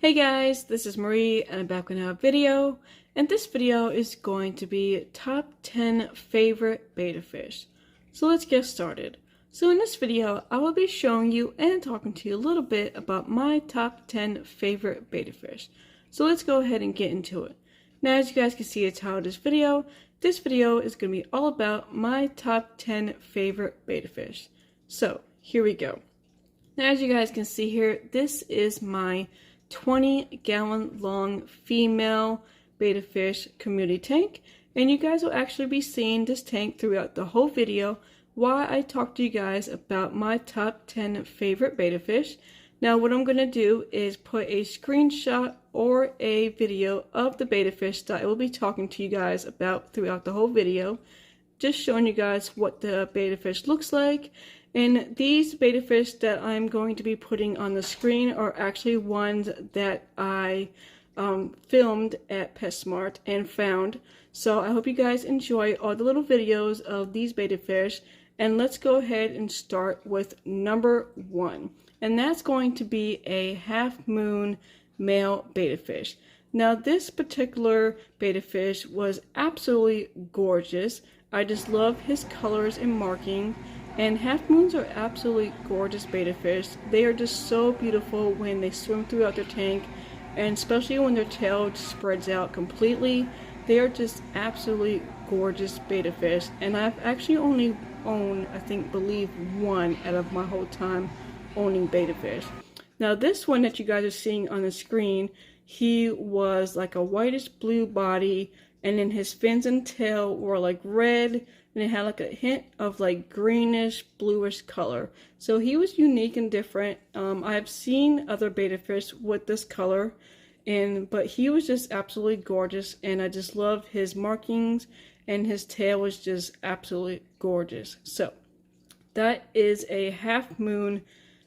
Hey guys, this is Marie and I'm back with another video, and this video is going to be top 10 favorite betta fish. So let's get started. So in this video, I will be showing you and talking to you a little bit about my top 10 favorite betta fish. So let's go ahead and get into it. Now as you guys can see, it's how this video is going to be all about my top 10 favorite betta fish. So here we go. Now as you guys can see here, this is my 20-gallon long female betta fish community tank, and you guys will actually be seeing this tank throughout the whole video while I talk to you guys about my top 10 favorite betta fish. Now what I'm going to do is put a screenshot or a video of the betta fish that I will be talking to you guys about throughout the whole video, just showing you guys what the betta fish looks like. And these betta fish that I'm going to be putting on the screen are actually ones that I filmed at PetSmart and found. So I hope you guys enjoy all the little videos of these betta fish. And let's go ahead and start with number 1. And that's going to be a half-moon male betta fish. Now this particular betta fish was absolutely gorgeous. I just love his colors and marking. And half-moons are absolutely gorgeous betta fish. They are just so beautiful when they swim throughout their tank, and especially when their tail spreads out completely. They are just absolutely gorgeous betta fish, and I've actually only owned, believe one out of my whole time owning betta fish. Now this one that you guys are seeing on the screen, he was like a whitish blue body, and then his fins and tail were like red, and it had like a hint of like greenish bluish color. So he was unique and different. I've seen other betta fish with this color, but he was just absolutely gorgeous, and I just love his markings, and his tail was just absolutely gorgeous. So that is a half-moon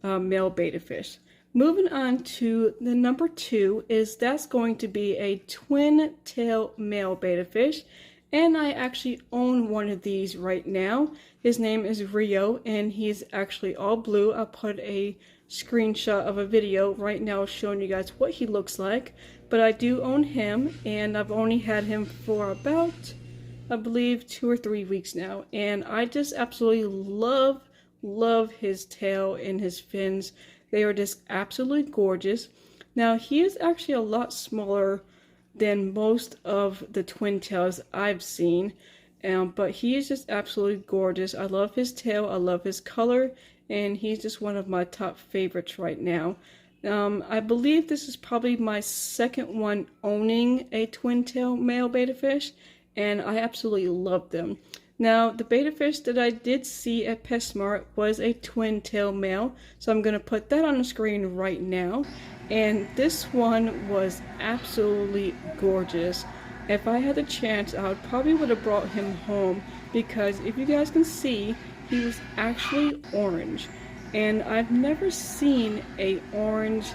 male betta fish. Moving on to the number 2 that's going to be a twin-tail male betta fish. And I actually own one of these right now. His name is Rio, and he's actually all blue. I'll put a screenshot of a video right now showing you guys what he looks like. But I do own him, and I've only had him for about, I believe, 2 or 3 weeks now. And I just absolutely love his tail and his fins. They are just absolutely gorgeous. Now he is actually a lot smaller than most of the twin tails I've seen, but he is just absolutely gorgeous. I love his tail, I love his color, and he's just one of my top favorites right now. I believe this is probably my second one owning a twin tail male betta fish, and I absolutely love them. Now the betta fish that I did see at PetSmart was a twin tail male, so I'm going to put that on the screen right now. And this one was absolutely gorgeous. If I had the chance, I probably would have brought him home, because if you guys can see, he was actually orange. And I've never seen a orange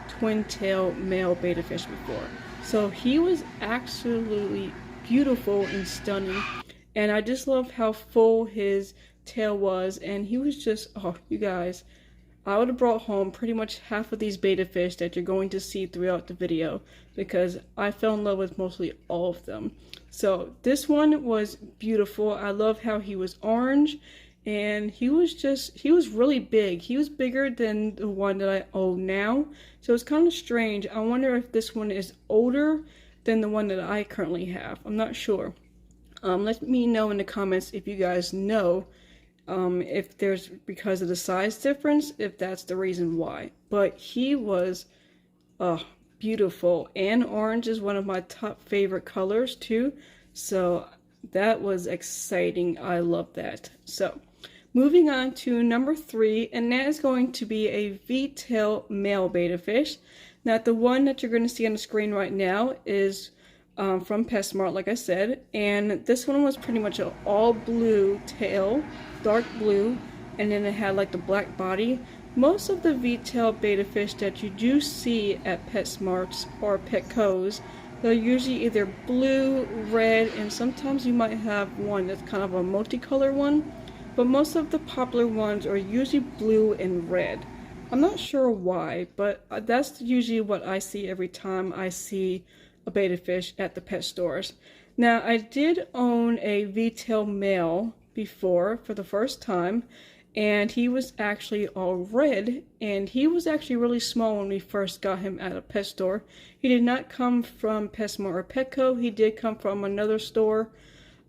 twin tail male betta fish before. So he was absolutely beautiful and stunning. And I just loved how full his tail was, and he was just, oh, you guys, I would have brought home pretty much half of these betta fish that you're going to see throughout the video, because I fell in love with mostly all of them. So this one was beautiful. I love how he was orange, and he was really big. He was bigger than the one that I own now, so it's kind of strange. I wonder if this one is older than the one that I currently have. I'm not sure. Let me know in the comments if you guys know if there's, because of the size difference, if that's the reason why. But he was beautiful, and orange is one of my top favorite colors too, so that was exciting. I love that. So moving on to number 3, and that is going to be a Veittail male betta fish. Now the one that you're going to see on the screen right now is from PetSmart, like I said, and this one was pretty much an all blue tail, dark blue, and then it had like the black body. Most of the Veittail betta fish that you do see at PetSmarts or Petco's, they're usually either blue, red, and sometimes you might have one that's kind of a multicolor one, but most of the popular ones are usually blue and red. I'm not sure why, but that's usually what I see every time I see a betta fish at the pet stores. Now, I did own a Veiltait-Male before for the first time, and he was actually all red, and he was actually really small when we first got him at a pet store. He did not come from PetSmart or Petco. He did come from another store.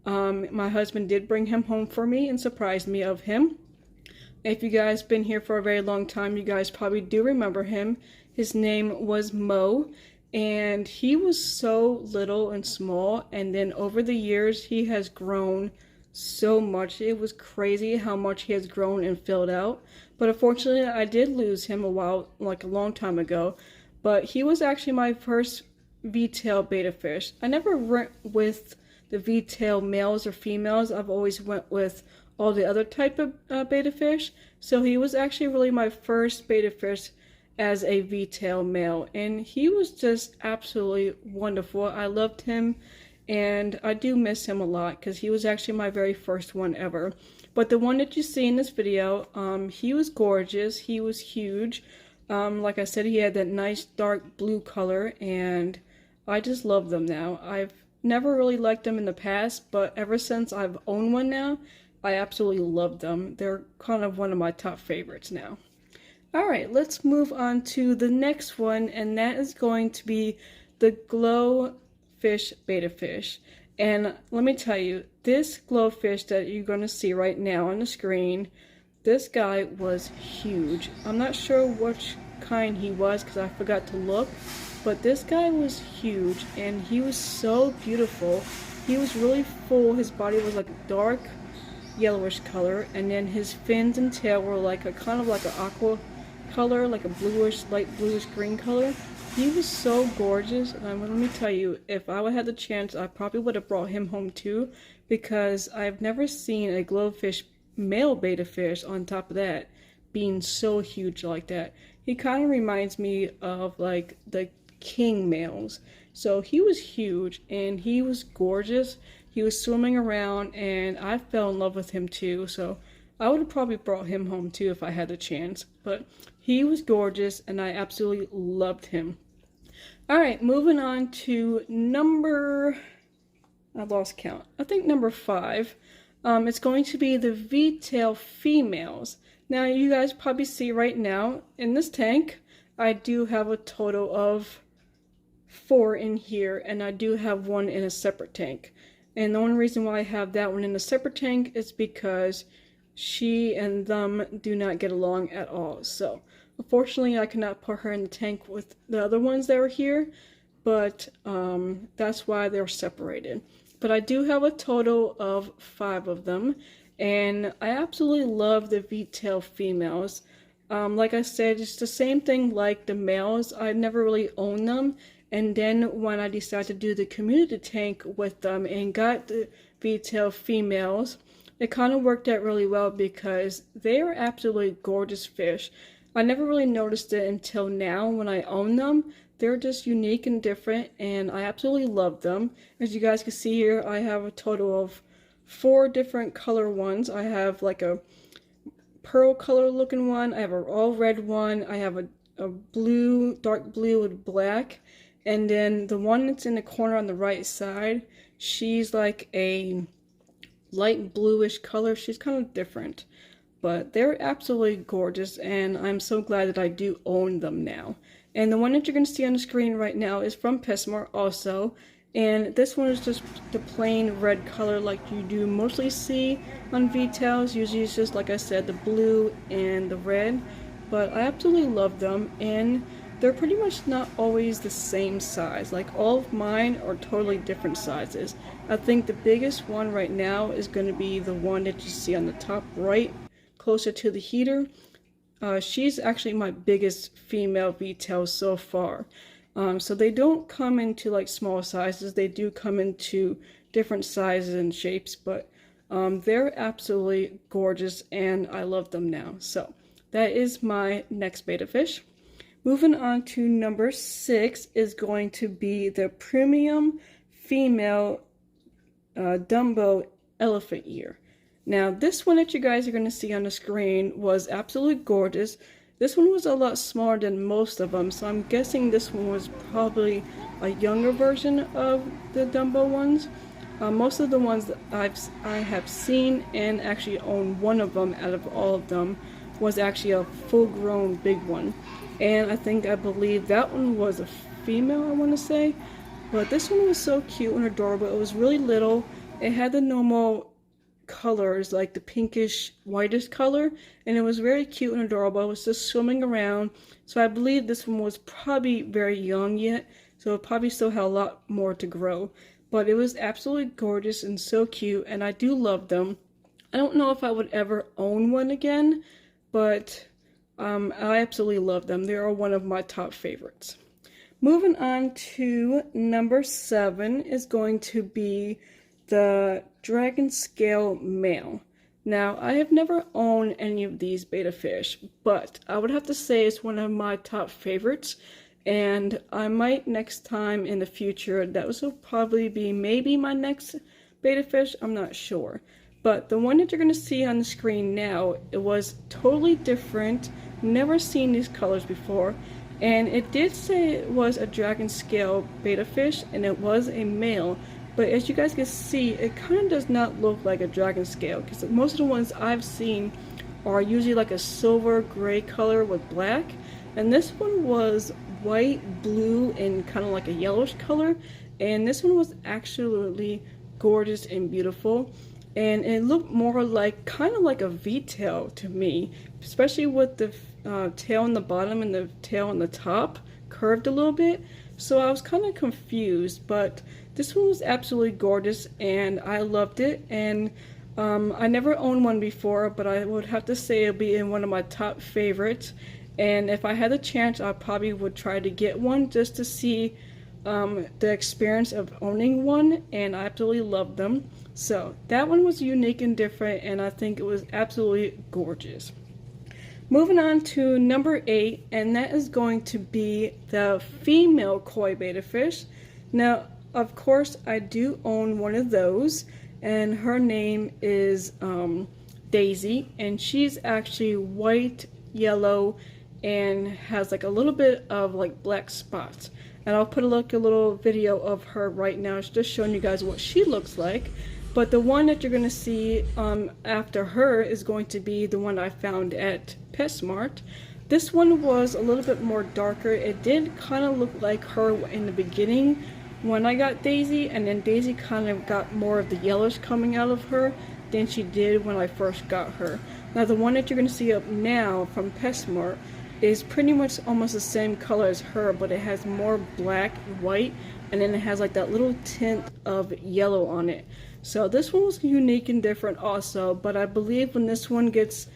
My husband did bring him home for me and surprised me of him. If you guys been here for a very long time, you guys probably do remember him. His name was Mo, and he was so little and small, and then over the years he has grown so much. It was crazy how much he has grown and filled out. But unfortunately, I did lose him a long time ago. But he was actually my first Veittail betta fish. I never went with the Veittail males or females. I've always went with all the other type of betta fish. So he was actually really my first betta fish as a Veiltait male, and he was just absolutely wonderful. I loved him, and I do miss him a lot because he was actually my very first one ever. But the one that you see in this video, he was gorgeous. He was huge. Like I said, he had that nice dark blue color, and I just love them now. I've never really liked them in the past, but ever since I've owned one now, I absolutely love them. They're kind of one of my top favorites now. Alright, let's move on to the next one, and that is going to be the Glo Fish Betta fish. And let me tell you, this Glo fish that you're going to see right now on the screen, this guy was huge. I'm not sure which kind he was because I forgot to look, but this guy was huge, and he was so beautiful. He was really full. His body was like a dark yellowish color, and then his fins and tail were like a kind of like an aqua color, like a bluish, light bluish green color. He was so gorgeous, and let me tell you, if I would have the chance, I probably would have brought him home too, because I've never seen a Glo Fish male betta fish on top of that being so huge like that. He kind of reminds me of like the king males. So he was huge, and he was gorgeous. He was swimming around, and I fell in love with him too, so I would have probably brought him home too if I had the chance. But he was gorgeous, and I absolutely loved him. Alright, moving on to I lost count. I think number 5. It's going to be the Veittail females. Now, you guys probably see right now, in this tank, I do have a total of 4 in here, and I do have one in a separate tank. And the only reason why I have that one in a separate tank is because she and them do not get along at all. So, unfortunately, I cannot put her in the tank with the other ones that were here, but that's why they're separated. But I do have a total of 5 of them, and I absolutely love the Veittail females. Like I said, it's the same thing like the males. I never really owned them. And then when I decided to do the community tank with them and got the Veittail females, it kind of worked out really well because they are absolutely gorgeous fish. I never really noticed it until now when I own them. They're just unique and different, and I absolutely love them. As you guys can see here, I have a total of 4 different color ones. I have like a pearl color looking one, I have an all red one, I have a blue, dark blue with black. And then the one that's in the corner on the right side, she's like a light bluish color. She's kind of different. But they're absolutely gorgeous, and I'm so glad that I do own them now. And the one that you're going to see on the screen right now is from PetSmart also. And this one is just the plain red color like you do mostly see on Veittails. Usually it's just, like I said, the blue and the red. But I absolutely love them, and they're pretty much not always the same size. Like, all of mine are totally different sizes. I think the biggest one right now is going to be the one that you see on the top right, closer to the heater. She's actually my biggest female Veittail so far. So they don't come into like small sizes. They do come into different sizes and shapes, but they're absolutely gorgeous, and I love them now. So that is my next betta fish. Moving on to number 6 is going to be the premium female Dumbo elephant ear. Now, this one that you guys are going to see on the screen was absolutely gorgeous. This one was a lot smaller than most of them, so I'm guessing this one was probably a younger version of the Dumbo ones. Most of the ones that I have seen and actually own one of them out of all of them was actually a full-grown big one. And I believe that one was a female, I want to say. But this one was so cute and adorable. It was really little. It had the normal colors, like the pinkish, whitish color. And it was very cute and adorable. It was just swimming around. So I believe this one was probably very young yet. So it probably still had a lot more to grow. But it was absolutely gorgeous and so cute. And I do love them. I don't know if I would ever own one again. But I absolutely love them. They are one of my top favorites. Moving on to number 7 is going to be the Dragonscale Male. Now, I have never owned any of these betta fish, but I would have to say it's one of my top favorites. And I might next time in the future, that will probably be maybe my next betta fish, I'm not sure. But the one that you're going to see on the screen now, it was totally different. Never seen these colors before. And it did say it was a Dragonscale betta fish, and it was a male. But as you guys can see, it kind of does not look like a Dragonscale, because most of the ones I've seen are usually like a silver gray color with black. And this one was white, blue, and kind of like a yellowish color. And this one was absolutely gorgeous and beautiful. And it looked more like, kind of like a Veittail to me, especially with the tail on the bottom and the tail on the top curved a little bit. So I was kind of confused, but this one was absolutely gorgeous and I loved it. And I never owned one before, but I would have to say it'll be in one of my top favorites. And if I had the chance, I probably would try to get one just to see the experience of owning one, and I absolutely loved them. So that one was unique and different, and I think it was absolutely gorgeous. Moving on to number 8, and that is going to be the female koi betta fish. Now, of course, I do own one of those, and her name is Daisy, and she's actually white, yellow, and has like a little bit of like black spots. And I'll put a little video of her right now. It's just showing you guys what she looks like. But the one that you're going to see after her is going to be the one I found at PetSmart. This one was a little bit more darker. It did kind of look like her in the beginning when I got Daisy, and then Daisy kind of got more of the yellowish coming out of her than she did when I first got her. Now the one that you're going to see up now from PetSmart is pretty much almost the same color as her, but it has more black and white, and then it has like that little tint of yellow on it. So this one was unique and different also, but I believe when this one gets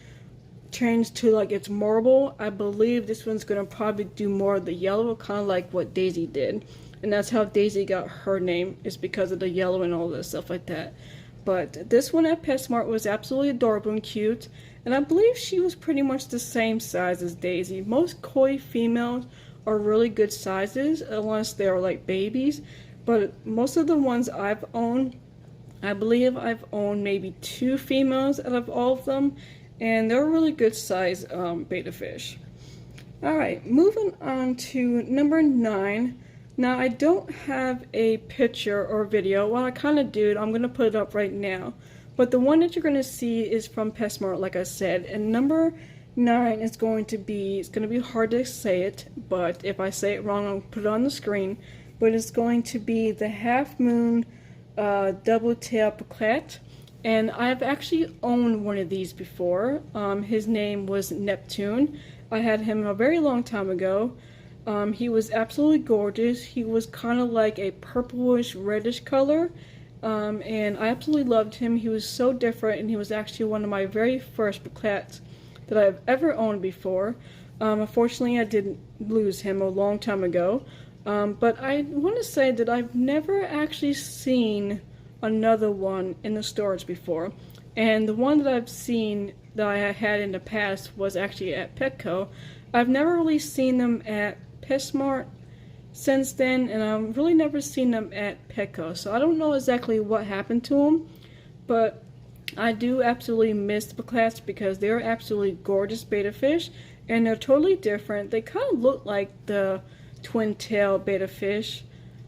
changed to like its marble, I believe this one's going to probably do more of the yellow, kind of like what Daisy did. And that's how Daisy got her name, is because of the yellow and all this stuff like that. But this one at PetSmart was absolutely adorable and cute, and I believe she was pretty much the same size as Daisy. Most koi females are really good sizes unless they're like babies, but most of the ones I've owned, I believe I've owned maybe 2 females out of all of them, and they're really good size betta fish. Alright, moving on to number 9. Now I don't have a picture or video. Well, I kind of do. I'm going to put it up right now. But the one that you're going to see is from PetSmart, like I said. And number 9 is going to be, it's going to be hard to say it, but if I say it wrong, I'll put it on the screen. But it's going to be the Halfmoon double-tail Plakat. And I've actually owned one of these before. His name was Neptune. I had him a very long time ago. He was absolutely gorgeous. He was kind of like a purplish reddish color, and I absolutely loved him. He was so different, and he was actually one of my very first Plakats that I've ever owned before. Unfortunately, I did lose him a long time ago, but I want to say that I've never actually seen another one in the stores before, and the one that I've seen that I had in the past was actually at Petco. I've never really seen them at PetSmart since then, and I've really never seen them at Petco, so I don't know exactly what happened to them, but I do absolutely miss the Plakats because they're absolutely gorgeous betta fish, and they're totally different. They kind of look like the twin-tail betta fish,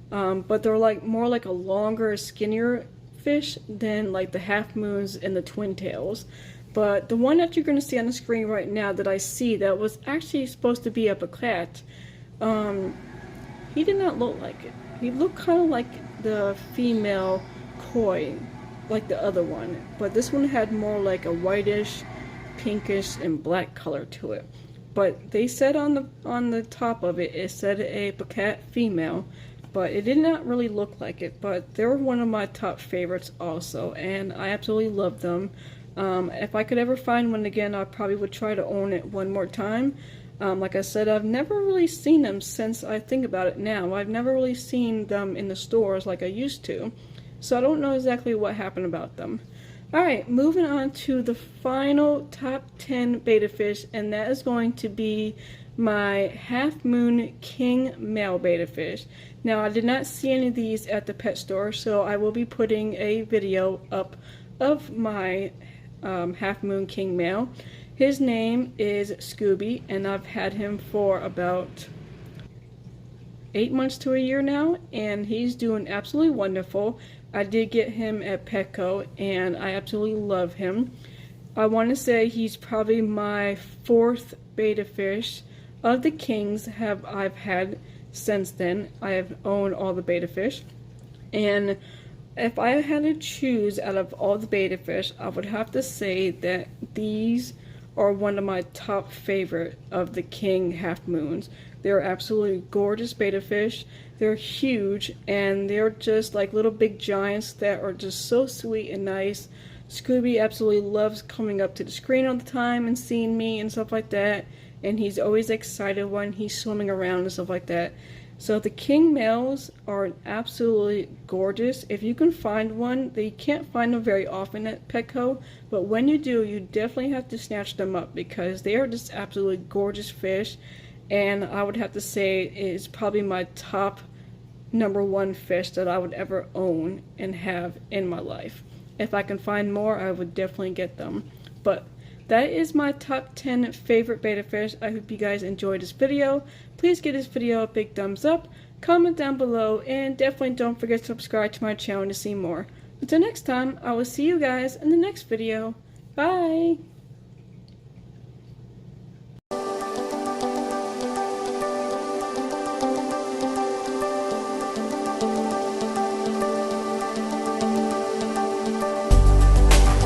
but they're like more like a longer, skinnier fish than like the half moons and the twin tails. But the one that you're going to see on the screen right now that I see that was actually supposed to be a Plakat, he did not look like it. He looked kind of like the female koi, like the other one, but this one had more like a whitish, pinkish, and black color to it. But they said on the top of it, it said a Plakat female, but it did not really look like it. But they were one of my top favorites also, and I absolutely love them. If I could ever find one again, I probably would try to own it one more time. Like I said, I've never really seen them since I think about it now. I've never really seen them in the stores like I used to, so I don't know exactly what happened about them. Alright, moving on to the final top 10 betta fish, and that is going to be my Half Moon King Male betta fish. Now, I did not see any of these at the pet store, so I will be putting a video up of my Half Moon King Male. His name is Scooby, and I've had him for about 8 months to a year now, and he's doing absolutely wonderful. I did get him at Petco, and I absolutely love him. I want to say he's probably my 4th betta fish of the kings I've had since then. I have owned all the betta fish, and if I had to choose out of all the betta fish, I would have to say that these are one of my top favorite of the king half moons. They're absolutely gorgeous betta fish. They're huge, and they're just like little big giants that are just so sweet and nice. Scooby absolutely loves coming up to the screen all the time and seeing me and stuff like that, and he's always excited when he's swimming around and stuff like that. So the king males are absolutely gorgeous. If you can find one, you can't find them very often at Petco, but when you do, you definitely have to snatch them up because they are just absolutely gorgeous fish. And I would have to say it is probably my top #1 fish that I would ever own and have in my life. If I can find more, I would definitely get them. But that is my top 10 favorite betta fish. I hope you guys enjoyed this video. Please give this video a big thumbs up, comment down below, and definitely don't forget to subscribe to my channel to see more. Until next time, I will see you guys in the next video. Bye!